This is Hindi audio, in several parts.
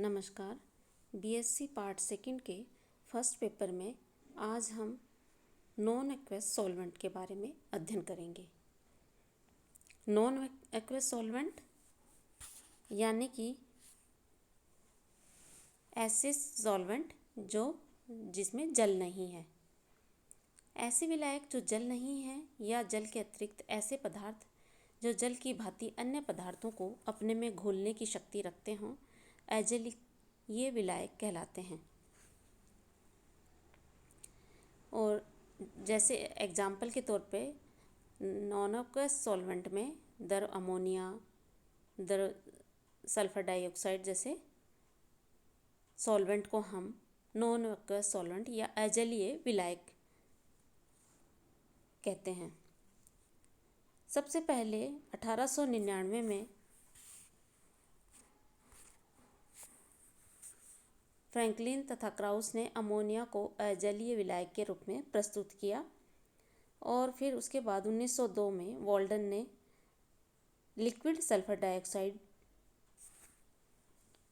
नमस्कार। बीएससी पार्ट सेकंड के फर्स्ट पेपर में आज हम नॉन एक्वस सॉल्वेंट के बारे में अध्ययन करेंगे। नॉन एक्वस सॉल्वेंट यानी कि ऐसे सॉल्वेंट जिसमें जल नहीं है। ऐसे विलायक जो जल नहीं है या जल के अतिरिक्त ऐसे पदार्थ जो जल की भांति अन्य पदार्थों को अपने में घोलने की शक्ति रखते हों, एजेलिक ये विलायक कहलाते हैं। और जैसे एग्जाम्पल के तौर पे नॉन एक्वस सॉल्वेंट में दर अमोनिया, दर सल्फर डाइऑक्साइड जैसे सॉल्वेंट को हम नॉन एक्वस सॉल्वेंट या अजलीय विलायक कहते हैं। सबसे पहले 1899 में फ्रैंकलिन तथा क्राउस ने अमोनिया को अजलीय विलायक के रूप में प्रस्तुत किया और फिर उसके बाद 1902 में वॉल्डन ने लिक्विड सल्फर डाइऑक्साइड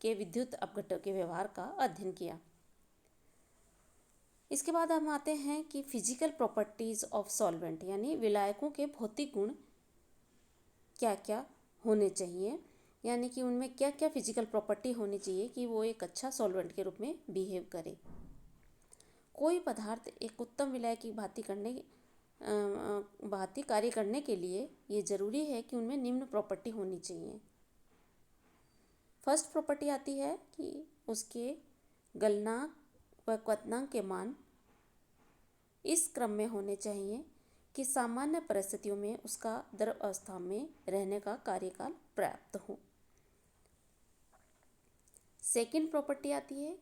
के विद्युत अपघट्टों के व्यवहार का अध्ययन किया। इसके बाद हम आते हैं कि फिजिकल प्रॉपर्टीज ऑफ सॉल्वेंट यानी विलायकों के भौतिक गुण क्या क्या होने चाहिए, यानी कि उनमें क्या क्या फिजिकल प्रॉपर्टी होनी चाहिए कि वो एक अच्छा सॉल्वेंट के रूप में बिहेव करे। कोई पदार्थ एक उत्तम विलायक की भांति कार्य करने के लिए ये जरूरी है कि उनमें निम्न प्रॉपर्टी होनी चाहिए। फर्स्ट प्रॉपर्टी आती है कि उसके गलनांक व क्वथनांक के मान इस क्रम में होने चाहिए कि सामान्य परिस्थितियों में उसका द्रव अवस्था में रहने का कार्यकाल पर्याप्त हो। सेकंड प्रॉपर्टी आती है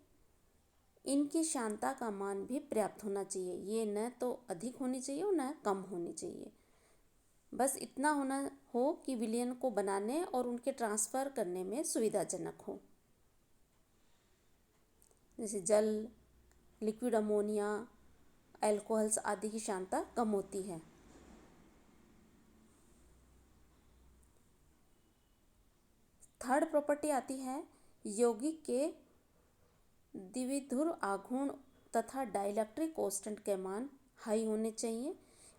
इनकी शांता का मान भी पर्याप्त होना चाहिए। ये न तो अधिक होनी चाहिए और न कम होनी चाहिए, बस इतना होना हो कि विलयन को बनाने और उनके ट्रांसफ़र करने में सुविधाजनक हो। जैसे जल, लिक्विड अमोनिया, अल्कोहल्स आदि की शांता कम होती है। थर्ड प्रॉपर्टी आती है यौगिक के द्विध्रुव आघूर्ण तथा डाइलेक्ट्रिक कांस्टेंट के मान हाई होने चाहिए,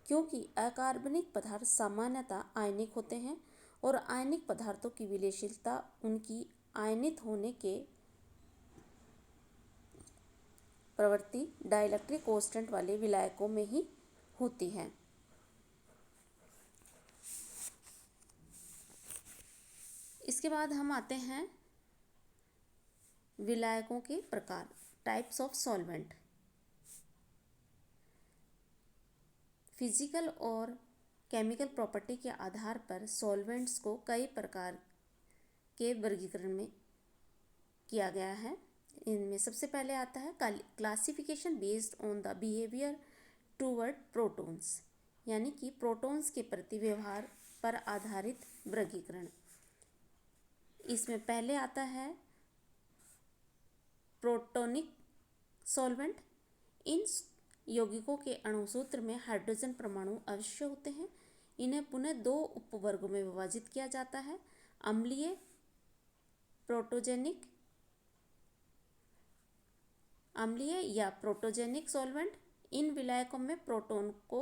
क्योंकि अकार्बनिक पदार्थ सामान्यतः आयनिक होते हैं और आयनिक पदार्थों की विलयशीलता उनकी आयनित होने के प्रवृत्ति डाइलेक्ट्रिक कांस्टेंट वाले विलायकों में ही होती है। इसके बाद हम आते हैं विलायकों के प्रकार, टाइप्स ऑफ सॉल्वेंट। फिजिकल और केमिकल प्रॉपर्टी के आधार पर सॉल्वेंट्स को कई प्रकार के वर्गीकरण में किया गया है। इनमें सबसे पहले आता है classification based on the behaviour toward protons, यानी कि प्रोटॉन्स के प्रति व्यवहार पर आधारित वर्गीकरण। इसमें पहले आता है प्रोटोनिक सॉल्वेंट। इन यौगिकों के अणुसूत्र में हाइड्रोजन परमाणु अवश्य होते हैं। इन्हें पुनः दो उपवर्गों में विभाजित किया जाता है, अम्लीय प्रोटोजेनिक या प्रोटोजेनिक सॉल्वेंट। इन विलायकों में प्रोटॉन को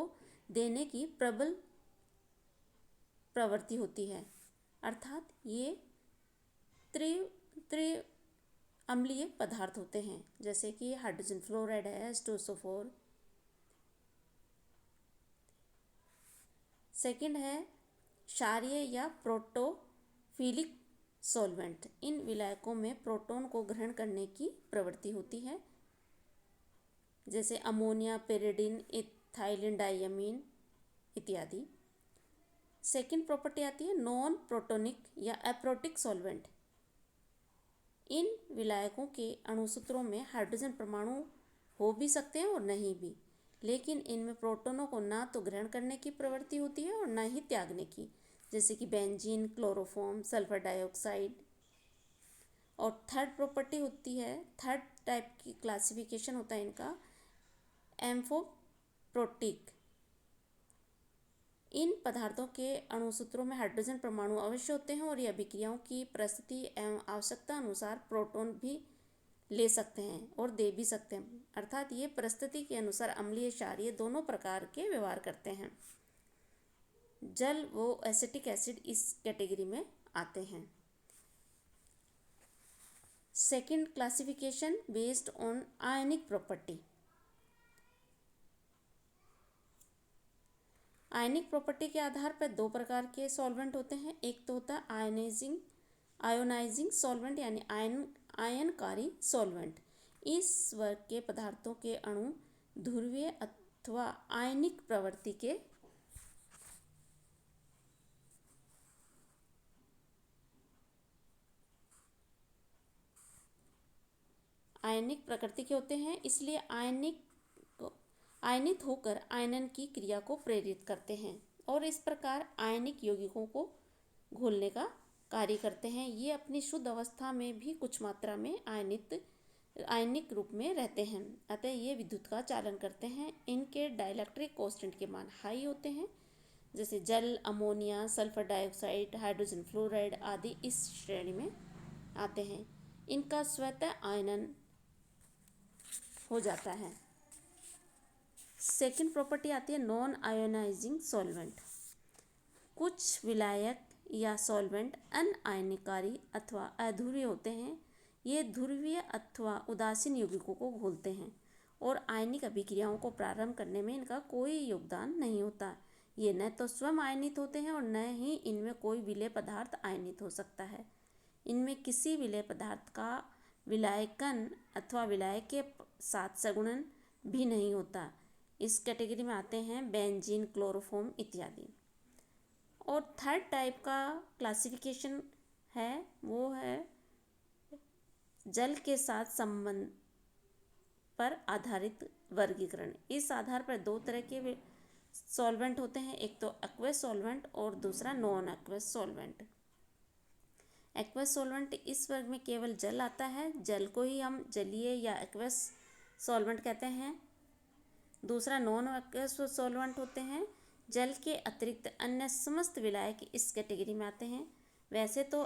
देने की प्रबल प्रवृत्ति होती है, अर्थात ये त्रि अम्लीय पदार्थ होते हैं, जैसे कि हाइड्रोजन फ्लोराइड है, H2SO4। सेकंड है क्षारीय या प्रोटोफिलिक सॉल्वेंट। इन विलायकों में प्रोटॉन को ग्रहण करने की प्रवृत्ति होती है, जैसे अमोनिया, पेरिडिन, इथाइलिन डाइअमीन इत्यादि। सेकंड प्रॉपर्टी आती है नॉन प्रोटोनिक या अप्रोटिक सॉल्वेंट। इन विलायकों के अणुसूत्रों में हाइड्रोजन परमाणु हो भी सकते हैं और नहीं भी, लेकिन इनमें प्रोटॉनों को ना तो ग्रहण करने की प्रवृत्ति होती है और ना ही त्यागने की, जैसे कि बेंजीन, क्लोरोफॉर्म, सल्फर डाइऑक्साइड। और थर्ड प्रॉपर्टी होती है, थर्ड टाइप की क्लासिफिकेशन होता है इनका एम्फोप्रोटिक। इन पदार्थों के अणुसूत्रों में हाइड्रोजन परमाणु अवश्य होते हैं और ये अभिक्रियाओं की परिस्थिति एवं आवश्यकता अनुसार प्रोटॉन भी ले सकते हैं और दे भी सकते हैं, अर्थात ये परिस्थिति के अनुसार अम्लीय क्षारीय दोनों प्रकार के व्यवहार करते हैं। जल व एसिटिक एसिड इस कैटेगरी में आते हैं। Second classification based on ionic property. Ionic property के आधार पर दो प्रकार के सॉल्वेंट होते हैं। एक तो होता है आयोनाइजिंग सॉल्वेंट यानी आयनकारी सॉल्वेंट। इस वर्ग के पदार्थों के अणु ध्रुवीय अथवा आयनिक प्रवृत्ति के आयनिक प्रकृति के होते हैं, इसलिए आयनित होकर आयनन की क्रिया को प्रेरित करते हैं और इस प्रकार आयनिक यौगिकों को घोलने का कार्य करते हैं। ये अपनी शुद्ध अवस्था में भी कुछ मात्रा में आयनिक रूप में रहते हैं, अतः ये विद्युत का चालन करते हैं। इनके डाइलेक्ट्रिक कांस्टेंट के मान हाई होते हैं, जैसे जल, ammonia, sulphur dioxide, hydrogen fluoride आदि इस श्रेणी में आते हैं। इनका स्वतः आयनन हो जाता है। सेकंड प्रॉपर्टी आती है नॉन आयोनाइजिंग सॉल्वेंट। कुछ विलायक या सॉल्वेंट अनआयनिकारी अथवा अध्रुवीय होते हैं। ये ध्रुवीय अथवा उदासीन यौगिकों को घोलते हैं और आयनिक अभिक्रियाओं को प्रारंभ करने में इनका कोई योगदान नहीं होता। ये न तो स्वयं आयनित होते हैं और न ही इनमें कोई विलेय पदार्थ आयनित हो सकता है। इनमें किसी विलेय पदार्थ का विलायकन अथवा विलायक के साथ सगुणन भी नहीं होता। इस कैटेगरी में आते हैं बेंजीन, क्लोरोफॉर्म इत्यादि। और थर्ड टाइप का क्लासिफिकेशन है वो है जल के साथ संबंध पर आधारित वर्गीकरण। इस आधार पर दो तरह के सॉल्वेंट होते हैं, एक तो एक्वस सॉल्वेंट और दूसरा non aqueous solvent. Aqueous solvent इस वर्ग में केवल जल आता है, जल को ही हम जलीय या एक्वस सॉल्वेंट कहते हैं। दूसरा नॉन एक्वस सॉल्वेंट होते हैं, जल के अतिरिक्त अन्य समस्त विलायक इस कैटेगरी में आते हैं। वैसे तो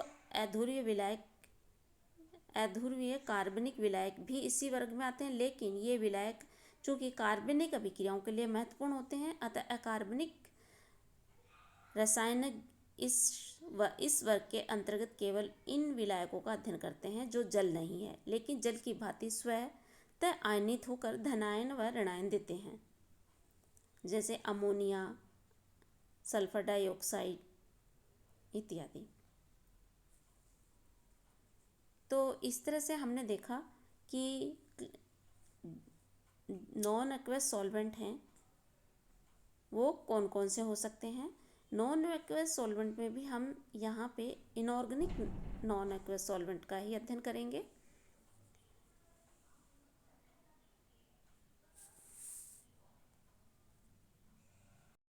अध्रुवीय कार्बनिक विलायक भी इसी वर्ग में आते हैं, लेकिन ये विलायक चूँकि कार्बनिक अभिक्रियाओं के लिए महत्वपूर्ण होते हैं, अतः अकार्बनिक रसायन इस वर्ग के अंतर्गत केवल इन विलायकों का अध्ययन करते हैं जो जल नहीं है, लेकिन जल की भांति स्वतः आयनित होकर धनायन व ऋणायन देते हैं, जैसे अमोनिया, सल्फर डाइऑक्साइड इत्यादि। तो इस तरह से हमने देखा कि नॉन एक्वस सॉल्वेंट हैं वो कौन कौन से हो सकते हैं। नॉन एक्वस सॉल्वेंट में भी हम यहाँ पे इनऑर्गेनिक नॉन एक्वस सॉल्वेंट का ही अध्ययन करेंगे।